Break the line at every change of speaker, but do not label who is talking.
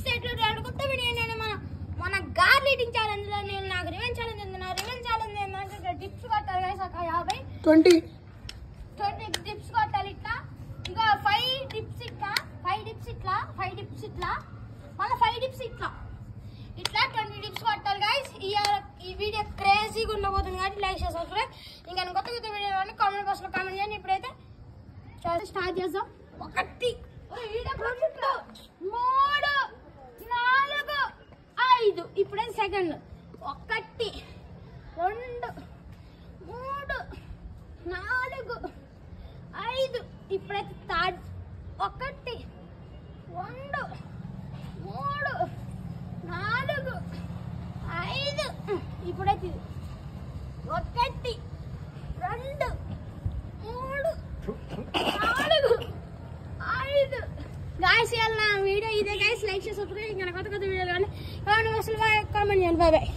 కొత్త వీడియో నేను మన గార్ల్ ఈటింగ్ ఛాలెంజ్ లో నేను నాకు రివెంజ్ ఛాలెంజ్ ఉంది. నా రివెంజ్ ఛాలెంజ్ ఏంటంటే టిప్స్ కొట్టాలి గైస్. ఒక 50 20 టిప్స్ కొట్టాలి. ఇట్లా ఇంకా 5 టిప్స్ ఇట్లా 5 టిప్స్ ఇట్లా 5 టిప్స్ ఇట్లా మళ్ళీ 5 టిప్స్ ఇట్లా 20 టిప్స్ కొట్టాలి గైస్. ఈ వీడియో క్రేజీగా ఉండబోతుంది కాబట్టి లైక్ చేసి సబ్స్క్రైబ్. ఇంకా కొత్త వీడియో కామెంట్ బాక్స్ లో కామెంట్ చేయండి. ఇప్పుడైతే స్టార్ట్ చేద్దాం. 1 2 3 4 5 ఇప్పుడైతే సెకండ్ 1 2 3 4 5 ఇప్పుడైతే థర్డ్ 1 2 3 4 5 ఇప్పుడైతే 1 2 3 4 5 గాయ్స్ ఇవాళ నా వీడియో ఇదే గాయ్స్. లైక్ చేసి సబ్స్క్రైబ్. ఇంకా కొత్త వీడియోలు కానీ కామెంట్ చేయండి. Bye bye.